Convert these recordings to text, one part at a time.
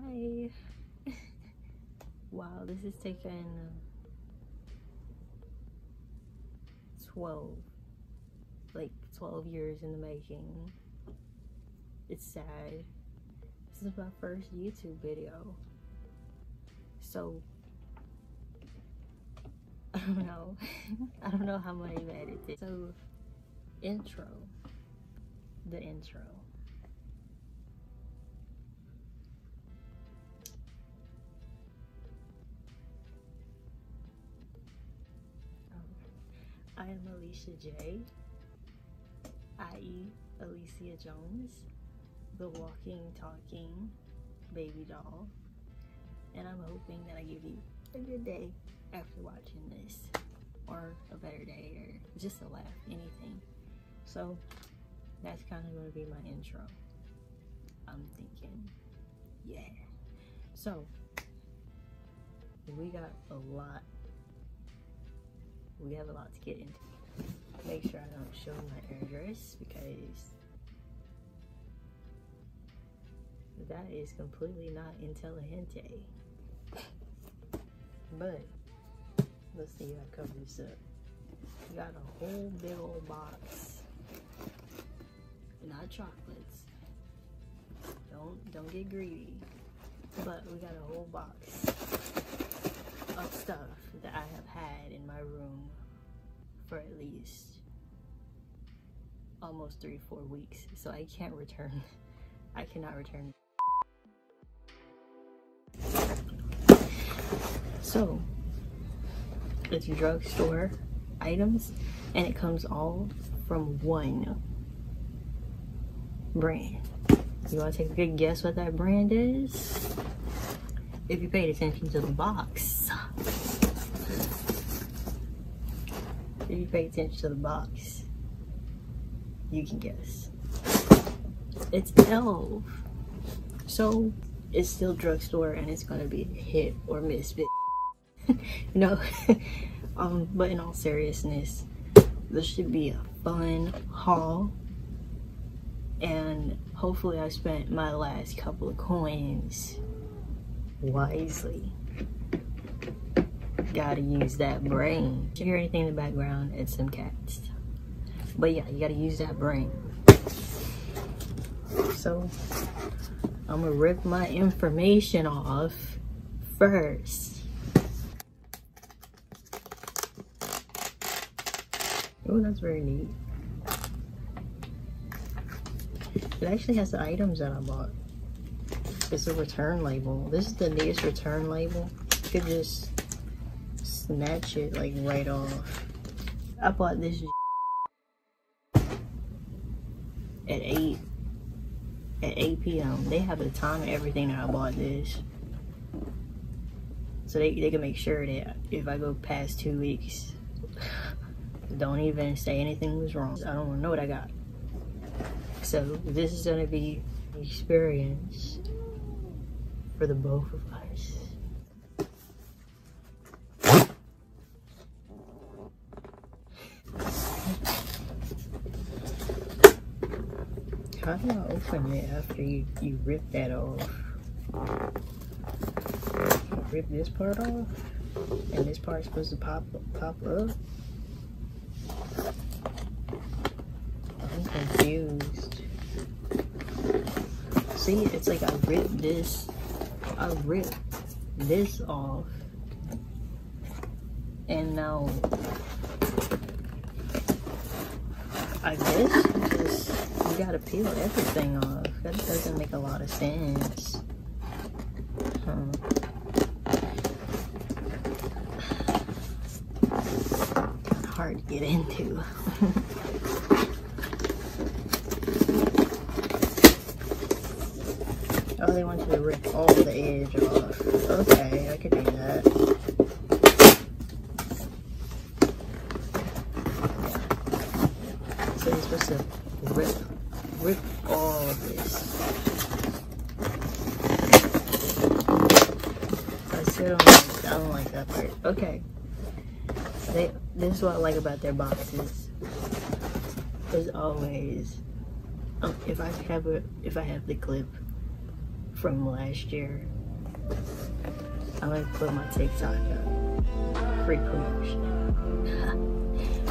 Hi. Wow, this has taken 12 years in the making. It's sad. This is my first YouTube video. So, I don't know. I don't know how I'm gonna edit it. So, intro. The intro. I am Allicia J, i.e. Allicia Jones, the walking, talking baby doll. And I'm hoping that I give you a good day after watching this, or a better day, or just a laugh, anything. So that's kind of going to be my intro. I'm thinking, yeah. So we got a lot. We have a lot to get into. Make sure I don't show my address because that is completely not intelligente. But let's see how I cover this up. We got a whole big old box. Not chocolates. Don't get greedy. But we got a whole box of stuff that I have had in my room for at least almost 3-4 weeks, so I can't return. I cannot return. So it's drugstore items, and it comes all from one brand. You want to take a good guess what that brand is? If you paid attention to the box. If you pay attention to the box, you can guess. It's Elf. So it's still drugstore, and it's gonna be a hit or miss. No. But in all seriousness, this should be a fun haul, and hopefully I spent my last couple of coins wisely. Gotta use that brain. If you hear anything in the background, it's some cats. But yeah, you gotta use that brain. So I'm gonna rip my information off first. Oh, that's very neat. It actually has the items that I bought. It's a return label. This is the neatest return label. You could just snatch it like right off. I bought this at 8 p.m. They have the time and everything that I bought this. So they can make sure that if I go past 2 weeks, don't even say anything was wrong. I don't know what I got. So this is gonna be an experience for the both of us. How do I open it after you rip that off? Rip this part off? And this part's supposed to pop up? I'm confused. See, it's like I ripped this off. And now I guess you gotta peel everything off. That doesn't make a lot of sense. Kind of hard to get into. Oh, they want you to rip all the edge off. Okay, I could do that. Yeah. So you're supposed to rip all of this. I don't like that part. Okay. This is what I like about their boxes. As always, if I have the clip from last year. I'm gonna put my TikTok up. Free promotion.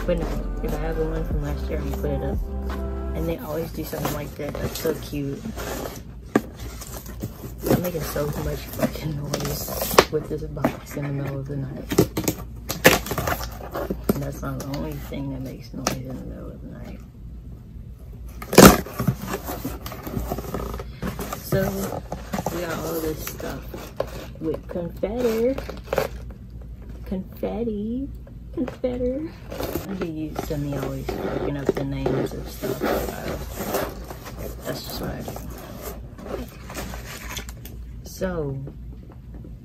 But no, if I have the one from last year, I'm gonna put it up. And they always do something like that. That's so cute. I'm making so much fucking noise with this box in the middle of the night. And that's not the only thing that makes noise in the middle of the night. So we got all this stuff with confetti. I get used to me always looking up the names of stuff. That's just what I do. So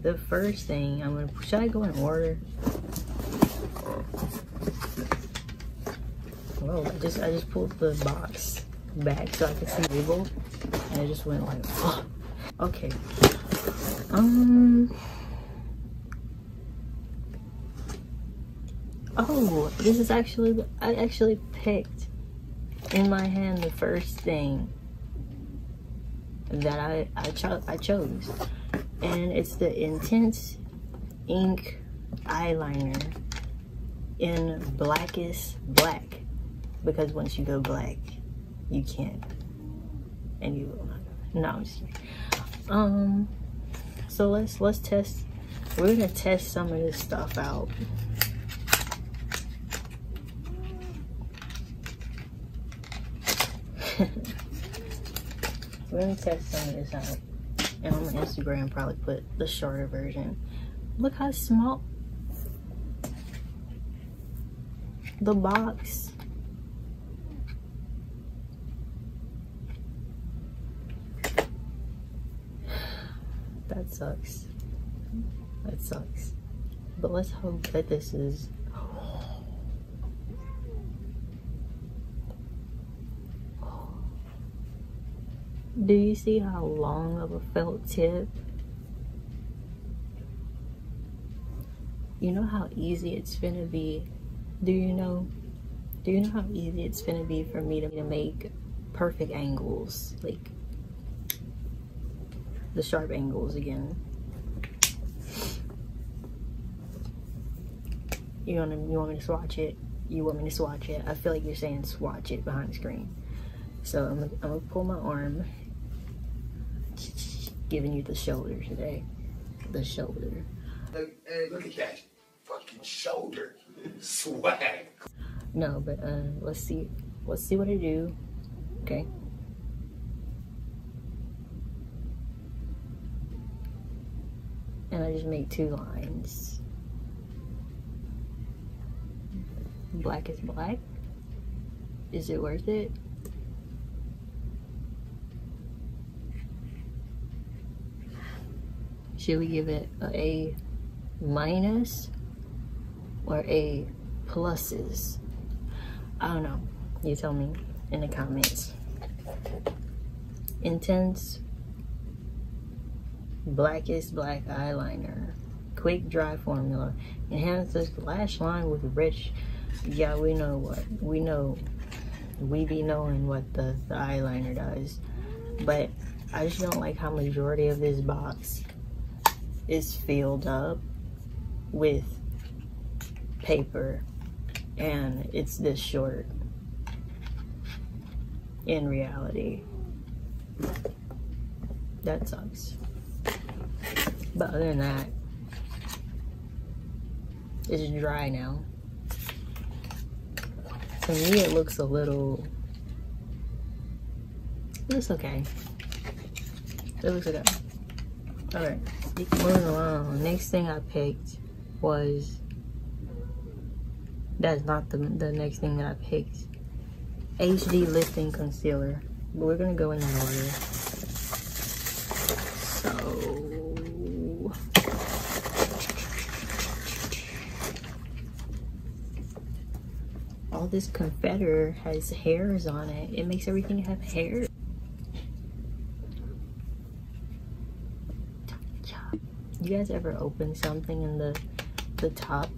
the first thing I'm gonna, should I go in order? Whoa, I just pulled the box back so I could see the label, and it just went like, oh. Okay. Oh, this is actually, I actually picked in my hand the first thing that I chose. And it's the Intense Ink Eyeliner in Blackest Black. Because once you go black, you can't. And you will not. No, I'm just kidding. So let's test. We're gonna test some of this stuff out. We're gonna test some of this out. And on my Instagram, probably put the shorter version. Look how small the box. That sucks. That sucks. But let's hope that this is. Do you see how long of a felt tip? You know how easy it's gonna be. Do you know how easy it's gonna be for me to make perfect angles, like the sharp angles again? You want me to swatch it? You want me to swatch it? I feel like you're saying swatch it behind the screen. So I'm gonna pull my arm. Giving you the shoulder today. The shoulder. Look at that fucking shoulder. Swag. No, but let's see what I do. Okay. And I just make 2 lines. Black is black. Is it worth it? Should we give it a A- or A pluses? I don't know. You tell me in the comments. Intense Blackest Black Eyeliner. Quick dry formula. Enhances lash line with rich. Yeah, we know what. We be knowing what the eyeliner does. But I just don't like how majority of this box is filled up with paper and it's this short in reality. That sucks. But other than that, it's dry now. To me it looks a little, it's okay. It looks okay. Alright, moving along. Next thing I picked was, that's not the next thing that I picked. HD Lifting Concealer. But we're gonna go in that order. So all this confetti has hairs on it. It makes everything have hair. You guys ever open something and the top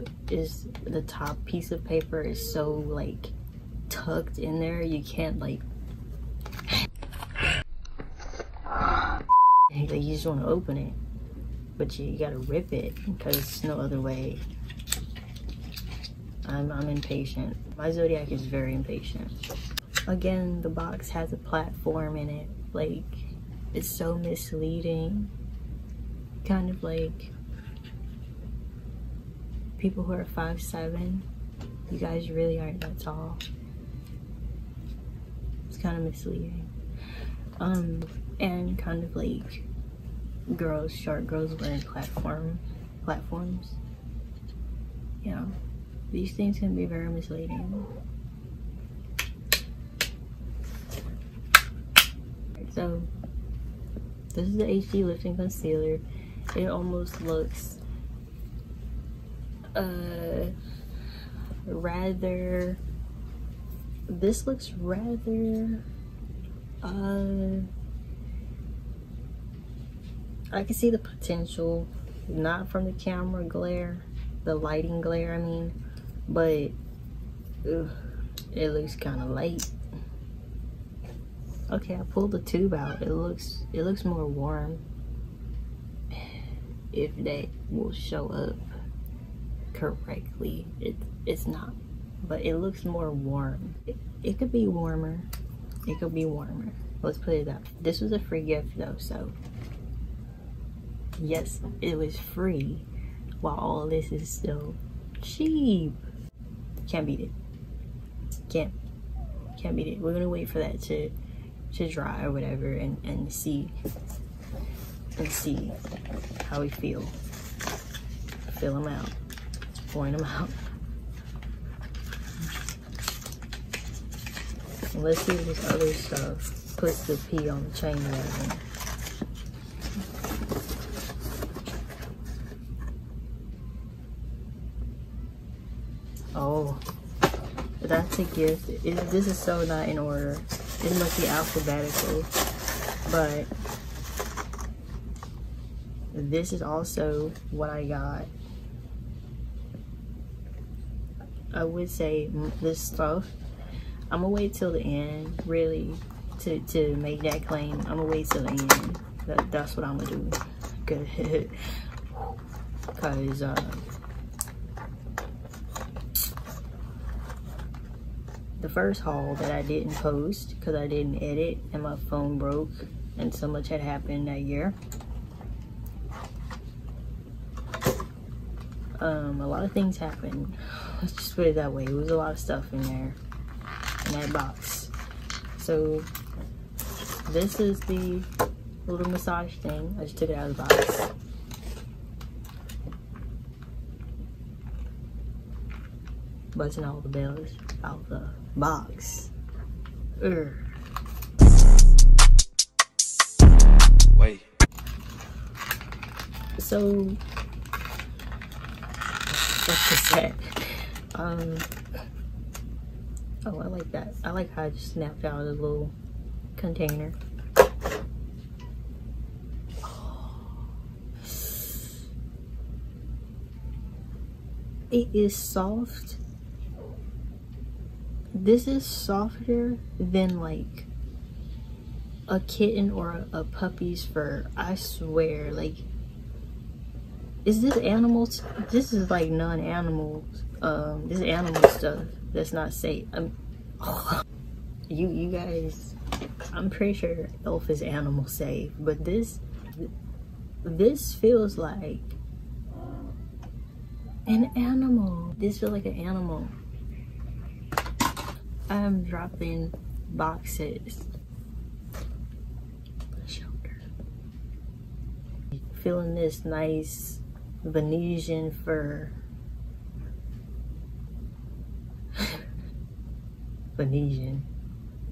piece of paper is so like tucked in there you can't like Like, you just want to open it, but you gotta rip it because there's no other way. I'm impatient. My zodiac is very impatient. Again, the box has a platform in it. Like, it's so misleading. Kind of like people who are 5'7", you guys really aren't that tall. It's kind of misleading. And kind of like short girls wearing platforms. You know, these things can be very misleading. So this is the HD Lifting Concealer. It almost looks rather, this looks rather I can see the potential, not from the camera glare, the lighting glare I mean, but it looks kind of light. Okay, I pulled the tube out. It looks more warm. If that will show up correctly, it's not, but it looks more warm. It could be warmer. It could be warmer. Let's put it up. This was a free gift though, so yes, it was free while all this is still cheap. Can't beat it. Can't beat it. We're gonna wait for that to dry or whatever and see how we feel. Fill them out. Point them out. And let's see if this other stuff puts the P on the chain reaction. Oh, that's a gift. This is so not in order. It must be alphabetical, but this is also what I got. I would say this stuff, I'm gonna wait till the end, really, to make that claim. I'm gonna wait till the end. That's what I'm gonna do. Good. Because, the first haul that I didn't post because I didn't edit and my phone broke and so much had happened that year. A lot of things happened. Let's just put it that way. It was a lot of stuff in there, in that box. So this is the little massage thing. I just took it out of the box. Button all the bells out the box. Wait. So what's this that? Oh, I like that. I like how I just snapped out of the little container. It is soft. This is softer than like a kitten or a puppy's fur. I swear. Like, is this animals? This is like non-animals. This is animal stuff that's not safe. You guys, I'm pretty sure Elf is animal safe, but this feels like an animal. This feels like an animal. I'm dropping boxes. Shoulder. Feeling this nice Venetian fur. Venetian.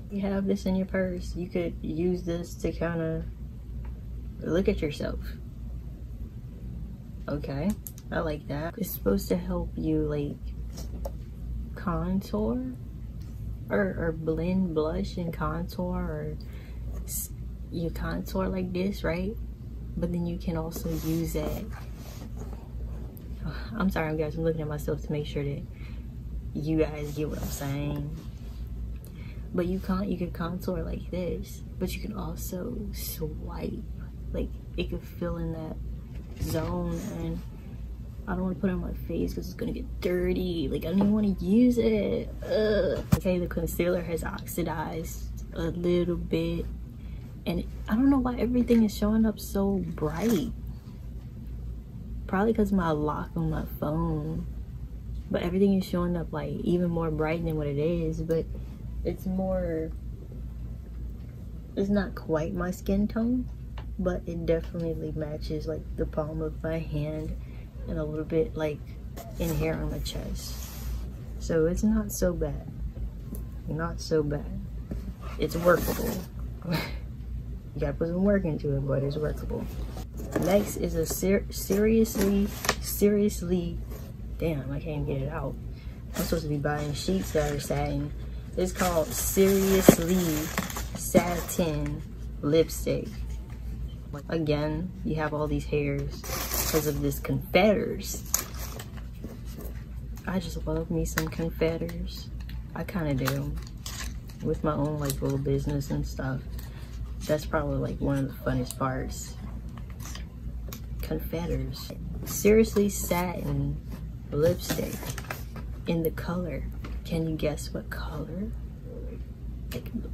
You have this in your purse. You could use this to kind of look at yourself. Okay, I like that. It's supposed to help you like contour or blend blush and contour, or you contour like this, right? But then you can also use that. I'm sorry guys, I'm looking at myself to make sure that you guys get what I'm saying. But you can contour like this, but you can also swipe. Like, it could fill in that zone, and I don't want to put it on my face because it's gonna get dirty. Like, I don't even want to use it. Ugh. Okay, the concealer has oxidized a little bit, and I don't know why everything is showing up so bright. Probably because my lock on my phone, but everything is showing up like even more bright than what it is. But it's not quite my skin tone, but it definitely matches like the palm of my hand and a little bit like in here on my chest. So it's not so bad. Not so bad. It's workable. You gotta put some work into it, but it's workable. Next is a seriously, damn, I can't get it out. I'm supposed to be buying sheets that are satin. It's called Seriously Satin Lipstick. Again, you have all these hairs because of this confetters. I just love me some confetters. I kind of do. With my own like little business and stuff. That's probably like one of the funnest parts. Confetters. Seriously Satin Lipstick in the color. Can you guess what color?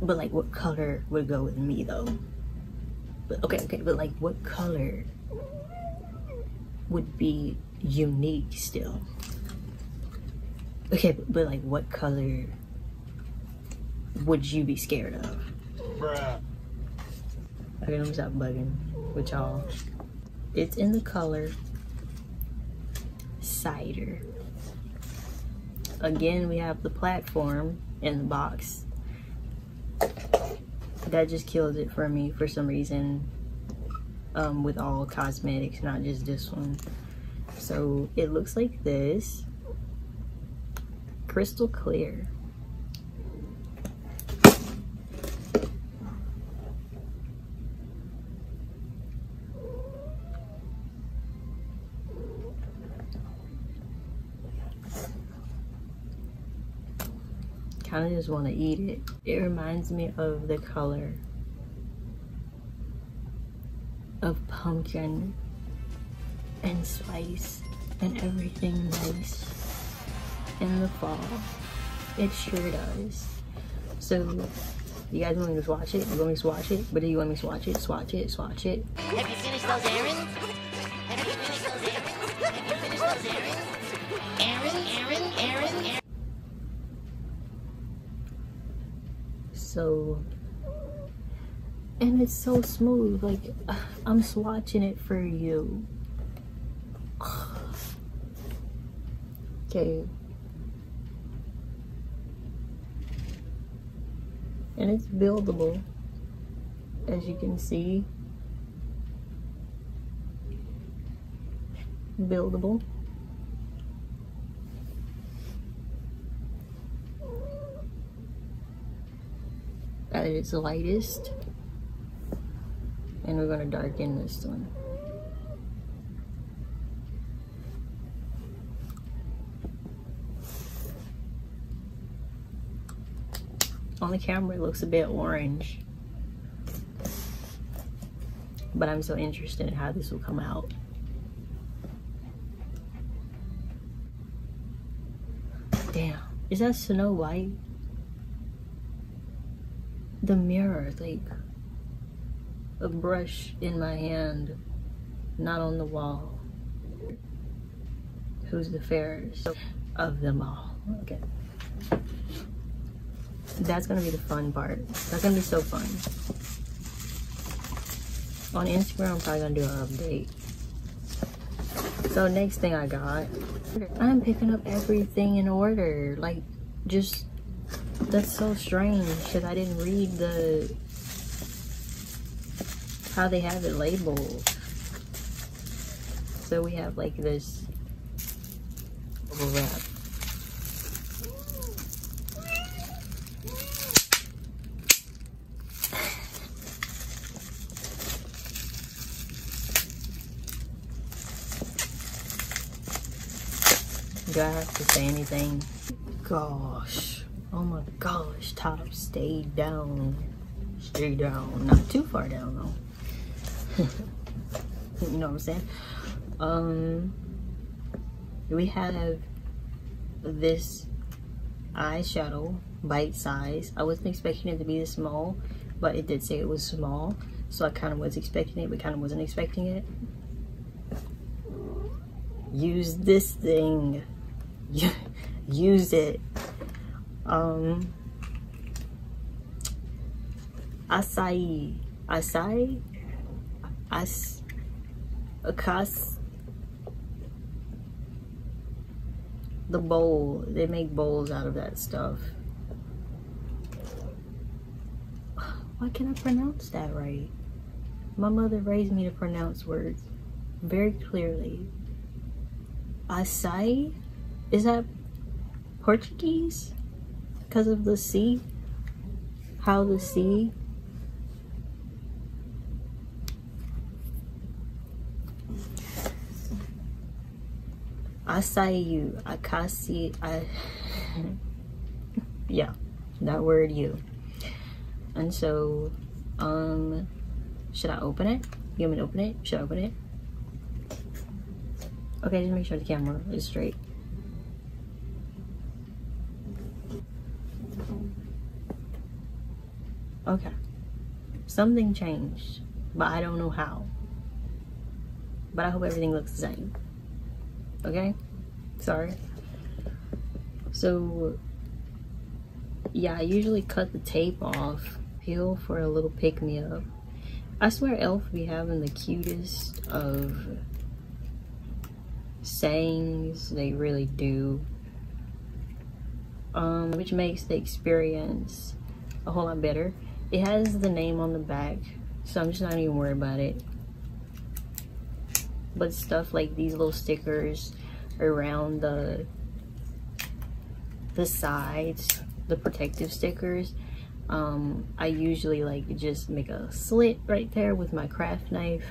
But like what color would go with me though? But okay, but like what color would be unique still? Okay, but like what color would you be scared of? Bruh. Okay, let me stop bugging with y'all. It's in the color Cider. Again, we have the platform in the box. That just kills it for me for some reason, with all cosmetics, not just this one. So it looks like this. Crystal clear. Kind of just want to eat it. It reminds me of the color of pumpkin and spice and everything nice in the fall. It sure does. So, you guys want me to swatch it? You want me to swatch it? But do you want me to swatch it? Swatch it, swatch it. Have you finished those errands? Have you finished those errands? Have you finished those errands? Errands. So, and it's so smooth. Like, I'm swatching it for you. Okay. And it's buildable, as you can see. Buildable. At its lightest. And we're going to darken this one. On the camera it looks a bit orange, but I'm so interested in how this will come out. Damn, is that Snow White? The mirror, like a brush in my hand, not on the wall. Who's the fairest of them all? Okay. That's gonna be the fun part. That's gonna be so fun. On Instagram, I'm probably gonna do an update. So next thing I got, I'm picking up everything in order. Like, just, that's so strange because I didn't read how they have it labeled. So we have like this wrap. Do I have to say anything? Gosh, Oh my gosh, top, stay down. Stay down. Not too far down though. You know what I'm saying? We have this eyeshadow, bite size. I wasn't expecting it to be this small, but it did say it was small. So I kind of was expecting it, but kind of wasn't expecting it. Use this thing. Use it. The bowl. They make bowls out of that stuff. Why can't I pronounce that right? My mother raised me to pronounce words very clearly. Acai? Is that Portuguese? Because of the sea? How the sea? Acai, akasi, yeah, that word you. And so, should I open it? You want me to open it? Should I open it? Okay, just make sure the camera is straight. Okay, something changed, but I don't know how. But I hope everything looks the same. Okay, sorry. So yeah, I usually cut the tape off, peel for a little pick-me-up. I swear Elf be having the cutest of sayings, they really do, which makes the experience a whole lot better. It has the name on the back, so I'm just not even worried about it. But stuff like these little stickers around the sides, the protective stickers, I usually like just make a slit right there with my craft knife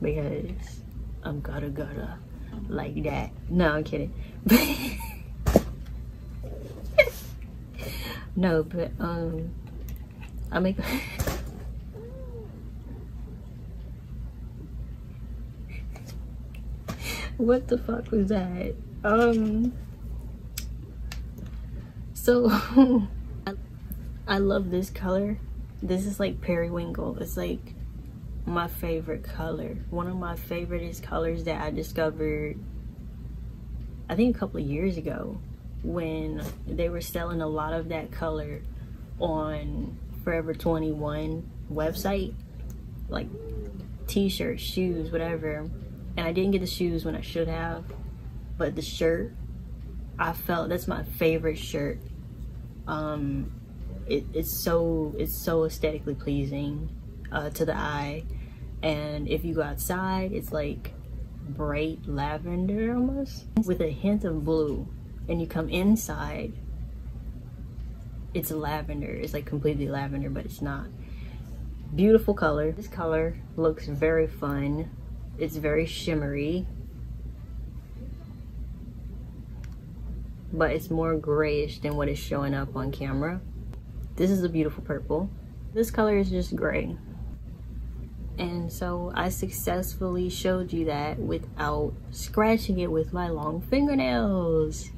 because I'm gotta like that. No, I'm kidding. No, but I make what the fuck was that? So I love this color. This is like periwinkle. It's like my favorite color. One of my favoriteest colors that I discovered, I think a couple of years ago, when they were selling a lot of that color on Forever 21 website, like t-shirts, shoes, whatever. And I didn't get the shoes when I should have, but the shirt, I felt that's my favorite shirt. It's so aesthetically pleasing to the eye, and if you go outside, it's like bright lavender almost with a hint of blue, and you come inside, it's lavender. It's like completely lavender, but it's not. Beautiful color. This color looks very fun. It's very shimmery, but it's more grayish than what is showing up on camera. This is a beautiful purple. This color is just gray. And so I successfully showed you that without scratching it with my long fingernails.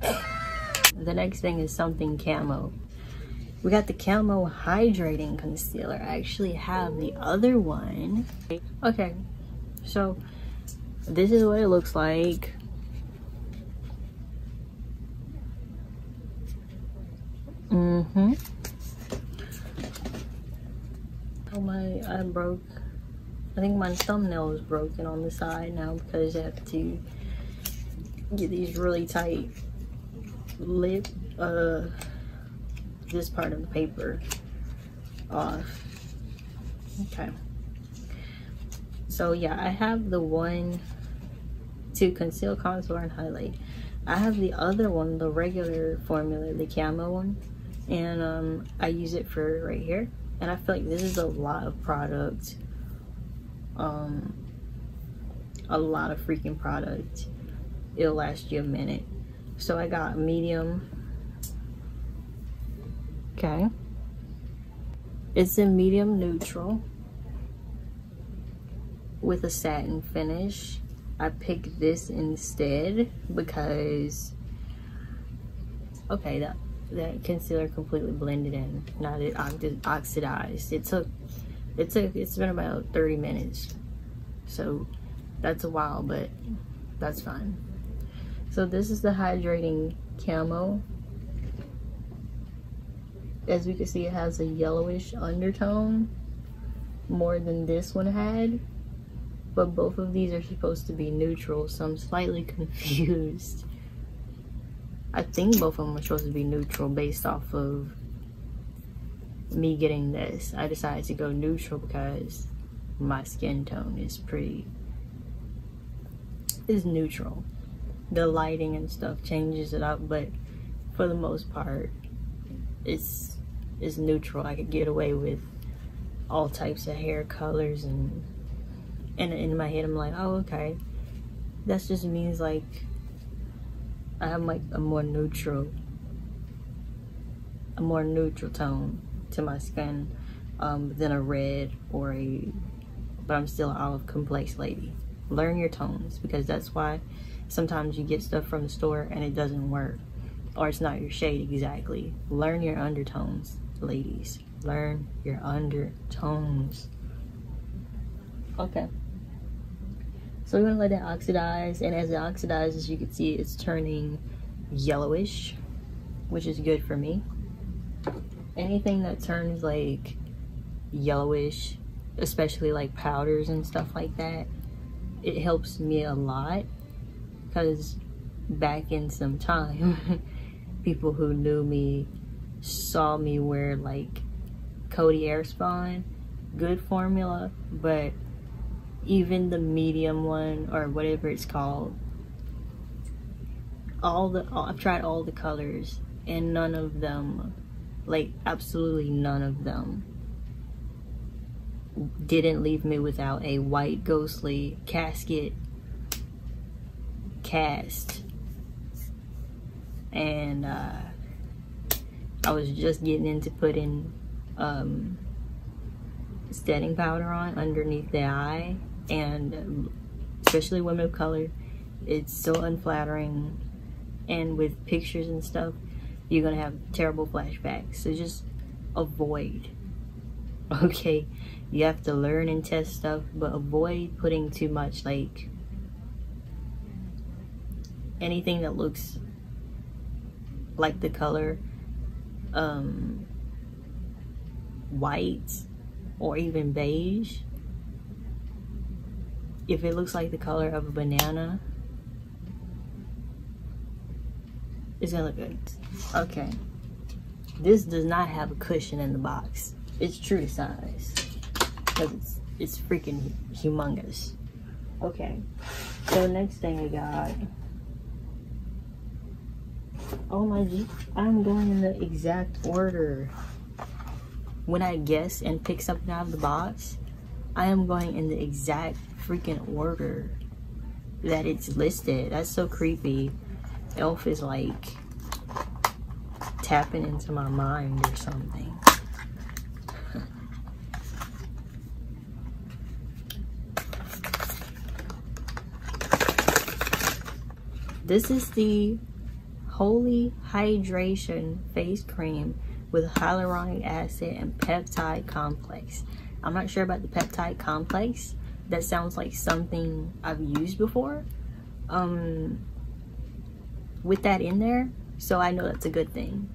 The next thing is something camo. We got the camo hydrating concealer. I actually have the other one. Okay, so this is what it looks like. Oh, I broke, I think my thumbnail is broken on the side now because I have to get these really tight lip, this part of the paper off. Okay, so yeah, I have the one to conceal, contour, and highlight. I have the other one, the regular formula, the camo one, and I use it for right here. And I feel like this is a lot of product, a lot of freaking product. It'll last you a minute. So I got medium Okay. It's a medium neutral with a satin finish. I picked this instead because, okay, that concealer completely blended in. Not it oxidized. It's been about 30 minutes. So that's a while, but that's fine. So this is the hydrating camo. As we can see, it has a yellowish undertone more than this one had, but both of these are supposed to be neutral, so I'm slightly confused. I think both of them are supposed to be neutral based off of me getting this. I decided to go neutral because my skin tone is neutral. The lighting and stuff changes it up, but for the most part, it's neutral. I could get away with all types of hair colors, and in my head I'm like, oh, okay, that just means like I have like a more neutral tone to my skin than a red or but I'm still an olive complex lady. Learn your tones, because that's why sometimes you get stuff from the store and it doesn't work, or it's not your shade exactly. Learn your undertones, ladies. Learn your undertones. Okay. So we're gonna let that oxidize, and as it oxidizes, you can see it's turning yellowish, which is good for me. Anything that turns like yellowish, especially like powders and stuff like that, it helps me a lot, because back in some time, people who knew me saw me wear like Cody Airspawn, good formula, but even the medium one or whatever it's called, I've tried all the colors and none of them, like absolutely none of them, didn't leave me without a white ghostly casket cast. And I was just getting into putting setting powder on underneath the eye, and especially women of color, it's so unflattering, and with pictures and stuff you're gonna have terrible flashbacks, so just avoid. Okay, you have to learn and test stuff, but avoid putting too much, like anything that looks like the color white or even beige. If it looks like the color of a banana, it's gonna look good. Okay, this does not have a cushion in the box. It's true to size, because it's freaking humongous. Okay, so next thing we got, oh my G, I'm going in the exact order. When I guess and pick something out of the box, I am going in the exact freaking order that it's listed. That's so creepy. Elf is like tapping into my mind or something. This is the Holy Hydration Face Cream with hyaluronic acid and peptide complex. I'm not sure about the peptide complex. That sounds like something I've used before with that in there, so I know that's a good thing.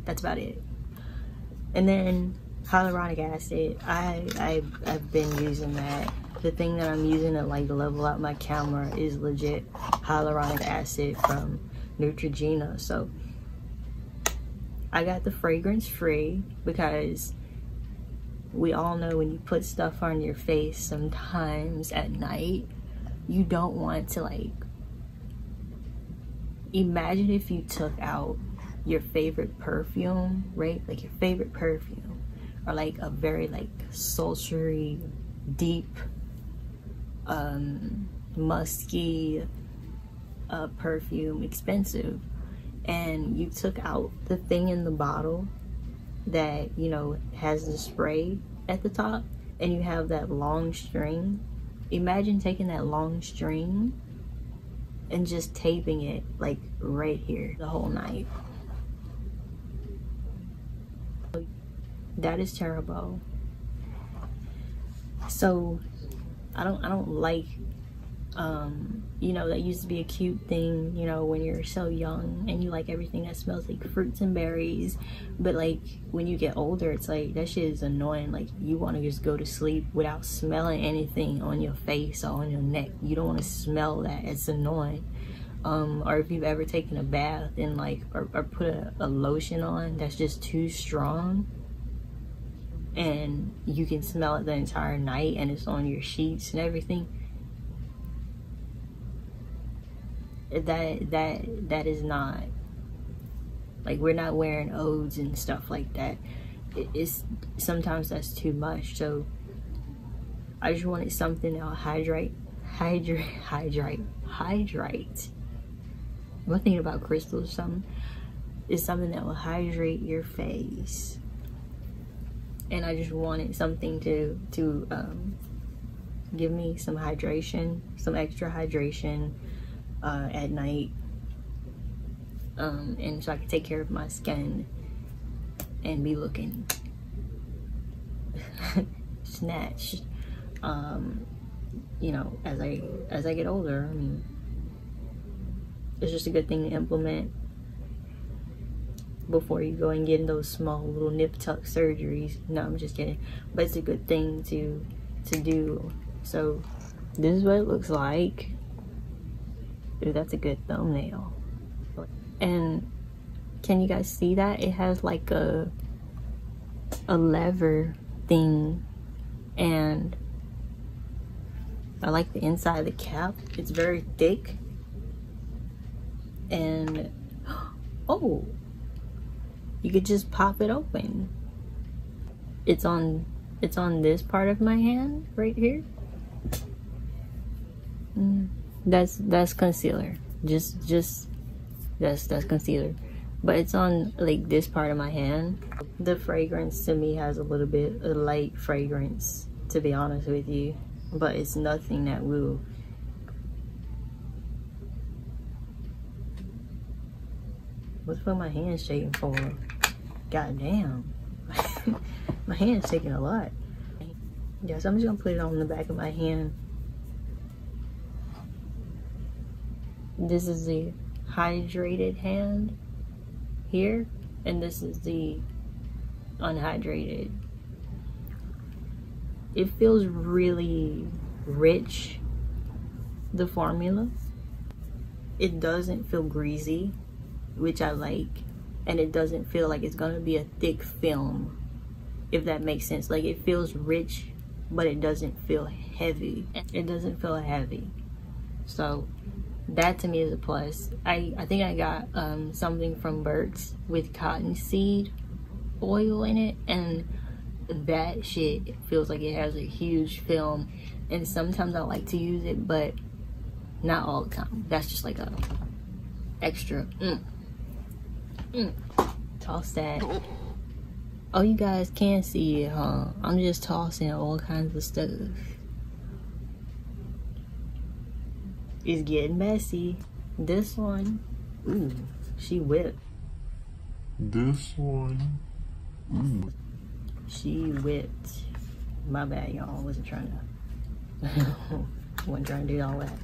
That's about it. And then hyaluronic acid, I've been using that. The thing that I'm using to like level out my camera is legit hyaluronic acid from Neutrogena. So I got the fragrance free, because we all know when you put stuff on your face sometimes at night, you don't want to, like, imagine if you took out your favorite perfume, right? Like your favorite perfume, or like a very like sultry, deep, musky perfume, expensive, and you took out the thing in the bottle that, you know, has the spray at the top, and you have that long string. Imagine taking that long string and just taping it like right here the whole night. That is terrible. So I don't like, you know, that used to be a cute thing, you know, when you're so young and you like everything that smells like fruits and berries. But like when you get older, it's like that shit is annoying. Like you want to just go to sleep without smelling anything on your face or on your neck. You don't want to smell that. It's annoying. Or if you've ever taken a bath and like or put a lotion on that's just too strong and you can smell it the entire night and it's on your sheets and everything, that is not, like, we're not wearing Odes and stuff like that. It's sometimes that's too much. So I just wanted something that'll hydrate. I'm thinking about crystals or something. It's something that will hydrate your face, and I just wanted something to give me some hydration, some extra hydration at night, and so I can take care of my skin and be looking snatched, you know, as I get older. I mean, it's just a good thing to implement before you go and get those small little nip tuck surgeries. No, I'm just kidding, but it's a good thing to do. So this is what it looks like. Dude, that's a good thumbnail. And can you guys see that it has like a lever thing, and I like the inside of the cap. It's very thick, and oh, you could just pop it open. It's on this part of my hand right here. That's concealer. Just that's concealer. But it's on like this part of my hand. The fragrance to me has a little bit of light fragrance, to be honest with you, but it's nothing that will what's for my hand shaking for? God damn. My hand's shaking a lot. Yeah, so I'm just gonna put it on the back of my hand. This is the hydrated hand here, and this is the unhydrated. It feels really rich, the formula. It doesn't feel greasy, which I like, and it doesn't feel like it's gonna be a thick film, if that makes sense. Like, it feels rich, but it doesn't feel heavy. It doesn't feel heavy. So that to me is a plus. I think I got something from Burt's with cottonseed oil in it, and that shit feels like it has a huge film, and sometimes I like to use it, but not all the time. That's just like a extra toss that. Oh, you guys can't see it, huh? I'm just tossing all kinds of stuff. It's getting messy. This one, ooh, she whipped. This one, ooh. She whipped. My bad, y'all. Wasn't trying to. Wasn't trying to do all that.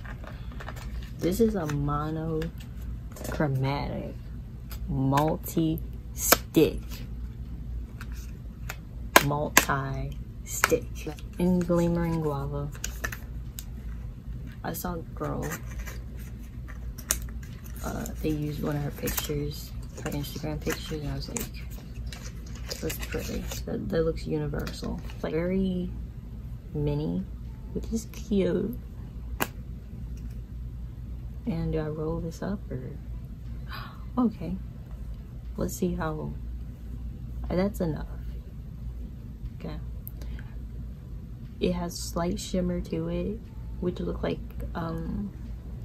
This is a monochromatic multi-stick in glimmering guava. I saw a girl, they used one of her pictures, her Instagram pictures, and I was like, that's pretty. That looks universal. It's like very mini, which is cute. And do I roll this up or? Okay. Let's see how. That's enough. Okay. It has slight shimmer to it, which look like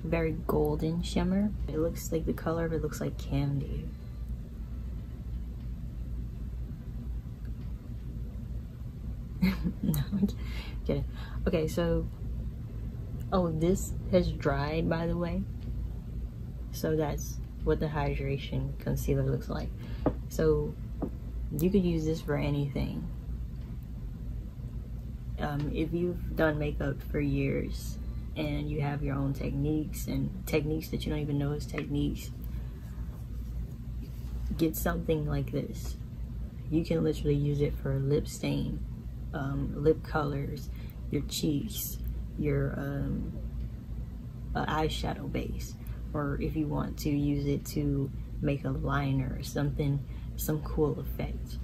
very golden shimmer. It looks like the color of it looks like candy. No, I'm just kidding. Okay, so, oh, this has dried, by the way. So that's what the hydration concealer looks like. So you could use this for anything. If you've done makeup for years and you have your own techniques and techniques that you don't even know is techniques, get something like this. You can literally use it for lip stain, lip colors, your cheeks, your eyeshadow base, or if you want to use it to make a liner or something, some cool effect.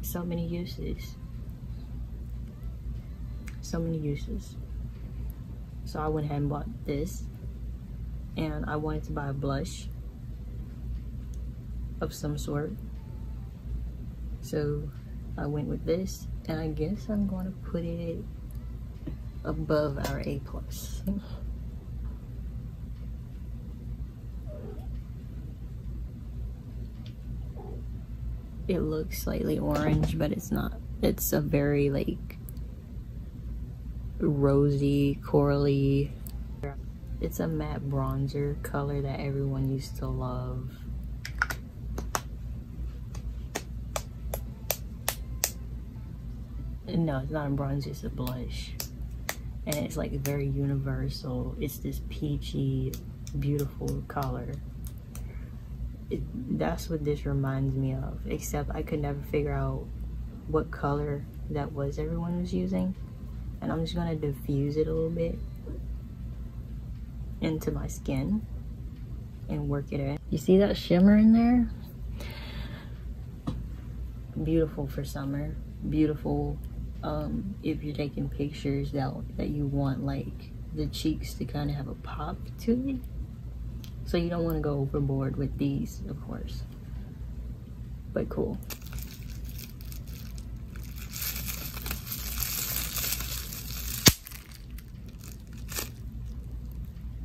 So many uses. So many uses. So I went ahead and bought this, and I wanted to buy a blush of some sort. So I went with this, and I guess I'm going to put it above our A+. It looks slightly orange, but it's not. It's a very like rosy, corally. It's a matte bronzer color that everyone used to love. No, it's not a bronzer, it's a blush. And it's like very universal. It's this peachy, beautiful color. That's what this reminds me of, except I could never figure out what color that was everyone was using. And I'm just gonna diffuse it a little bit into my skin and work it in. You see that shimmer in there? Beautiful for summer. Beautiful if you're taking pictures that you want like the cheeks to kind of have a pop to it. So you don't want to go overboard with these, of course, but cool.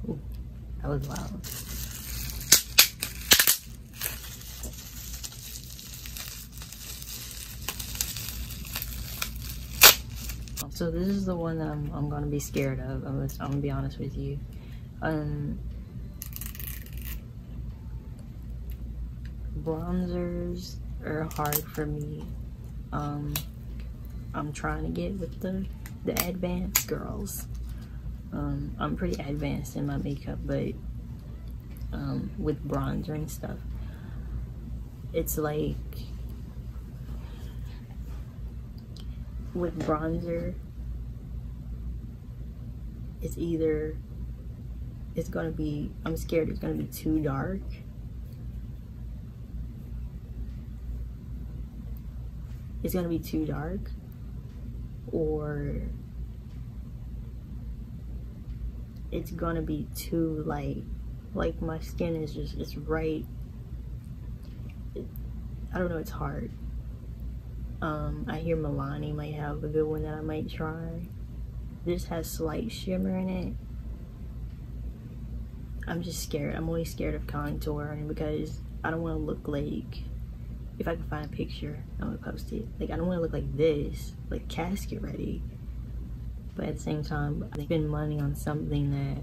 Ooh, that was loud. So this is the one that I'm gonna be scared of. I'm gonna be honest with you. Bronzers are hard for me. I'm trying to get with the advanced girls. I'm pretty advanced in my makeup, but with bronzer and stuff, it's like with bronzer, it's gonna be, I'm scared it's gonna be too dark. It's gonna be too dark, or it's gonna be too light. Like my skin is just, it's right. I don't know, it's hard. I hear Milani might have a good one that I might try. This has slight shimmer in it. I'm just scared. I'm always scared of contouring because I don't want to look like, if I can find a picture, I'm gonna post it. Like, I don't want to look like this, like casket ready. But at the same time, I spend money on something that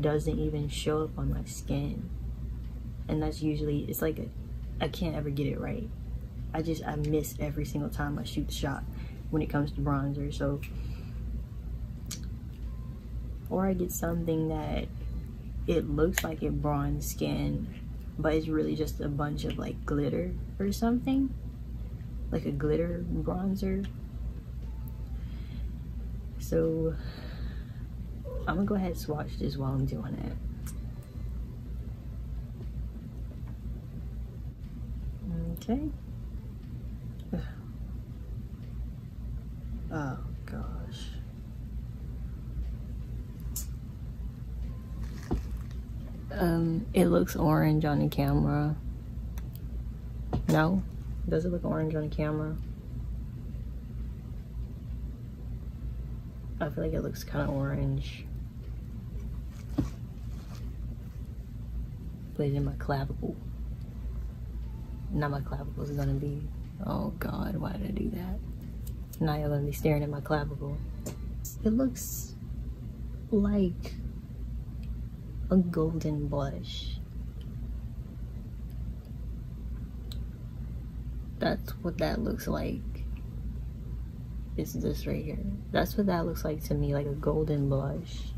doesn't even show up on my skin. And that's usually, it's like, I can't ever get it right. I miss every single time I shoot the shot when it comes to bronzer. So, or I get something that it looks like it bronze skin, but it's really just a bunch of like glitter or something, like a glitter bronzer. So I'm gonna go ahead and swatch this while I'm doing it. Okay. Oh gosh. It looks orange on the camera. No? Does it look orange on the camera? I feel like it looks kind of orange. Put it in my clavicle. Not my clavicle, it's gonna be Oh God, why did I do that? Now you're gonna be staring at my clavicle. It looks like a golden blush. That's what that looks like. It's this right here. That's what that looks like to me, like a golden blush.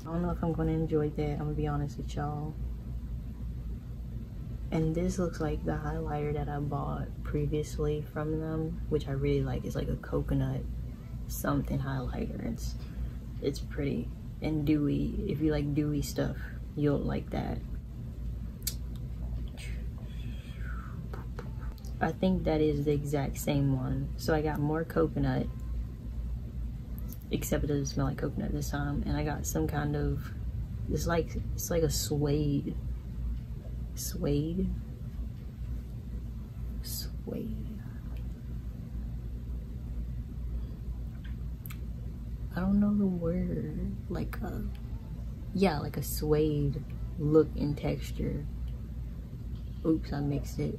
I don't know if I'm gonna enjoy that. I'm gonna be honest with y'all. And this looks like the highlighter that I bought previously from them, which I really like. It's like a coconut something highlighter. It's pretty and dewy. If you like dewy stuff, you'll like that. I think that is the exact same one. So I got more coconut, except it doesn't smell like coconut this time. And I got some kind of, it's like a suede. I don't know the word. Like a suede look and texture. Oops, I mixed it.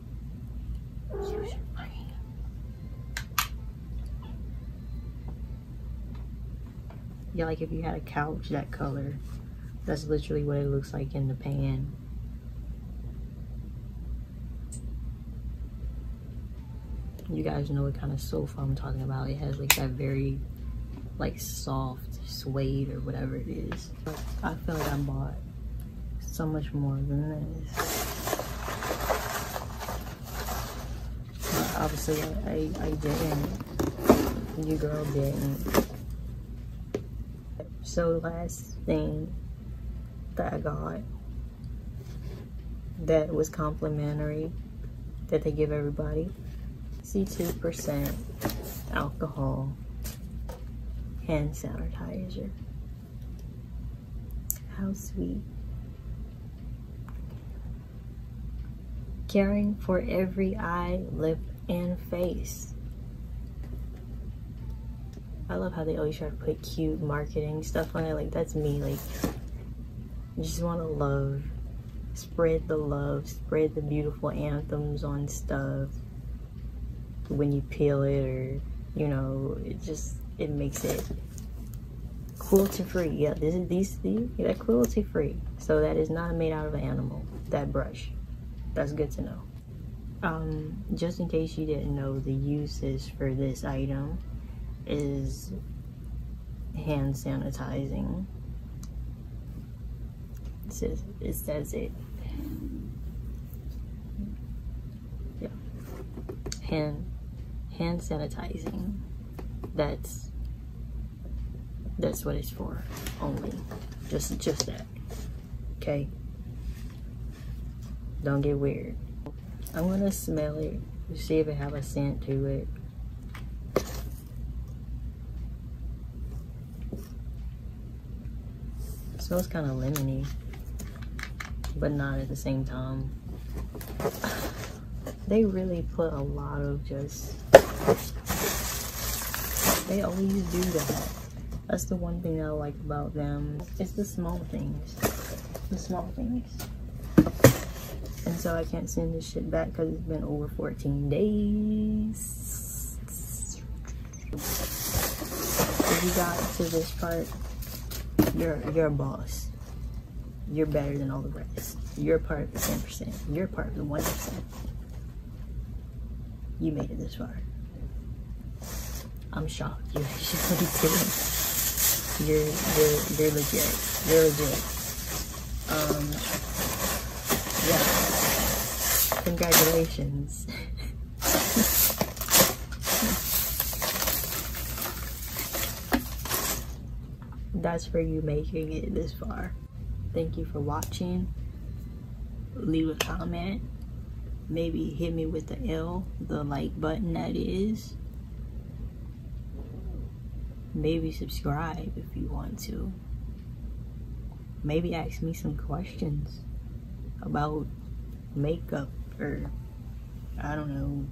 Yeah, like if you had a couch that color, that's literally what it looks like in the pan. You guys know what kind of sofa I'm talking about. It has like that very like soft suede or whatever it is. But I feel like I bought so much more than this. But obviously I didn't. You girl didn't. So the last thing that I got that was complimentary that they give everybody, 62% alcohol hand sanitizer. How sweet. Caring for every eye, lip, and face. I love how they always try to put cute marketing stuff on it. Like, that's me. Like, you just want to love. Spread the love. Spread the beautiful anthems on stuff. When you peel it, or, you know, it makes it cruelty free. Yeah, they're cruelty free. So that is not made out of an animal. That brush. That's good to know. Just in case you didn't know, the uses for this item is hand sanitizing. It says it. Yeah. Hand sanitizing. That's what it's for. Only. Just that. Okay? Don't get weird. I'm gonna smell it. See if it have a scent to it. It smells kind of lemony, but not at the same time. They really put a lot of they always do that. That's the one thing I like about them. It's the small things. The small things. And so I can't send this shit back because it's been over 14 days. If you got to this part, you're a boss. You're better than all the rest. You're part of the 10%. You're part of the 1%. You made it this far. I'm shocked. You actually did it. You're legit. You're legit. Yeah. Congratulations. That's for you making it this far. Thank you for watching. Leave a comment. Maybe hit me with the L, the like button that is. Maybe subscribe if you want to. Maybe ask me some questions about makeup, or I don't know,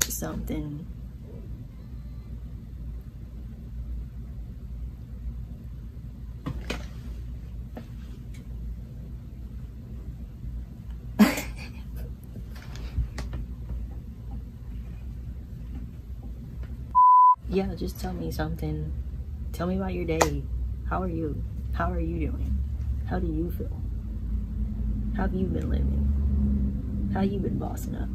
something. yeah, just tell me something. Tell me about your day. How are you? How are you doing? How do you feel? How have you been living? How you been bossing up?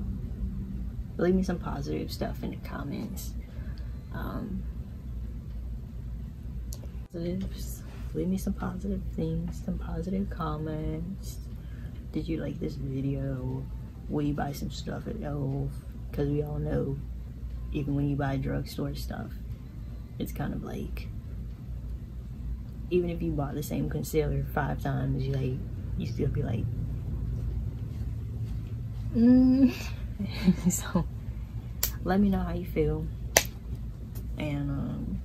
Leave me some positive stuff in the comments. Positives. Leave me some positive things, some positive comments. Did you like this video? Will you buy some stuff at Elf? Because we all know, even when you buy drugstore stuff, it's kind of like, even if you bought the same concealer 5 times, you still be like, So let me know how you feel, and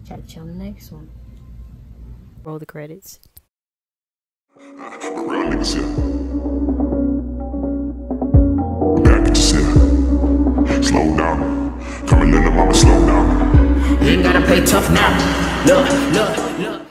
catch you on the next one. Roll the credits. Real niggas here. Back at yourself. Slow down. Come and little mama, slow down. You ain't gotta play tough now. Look.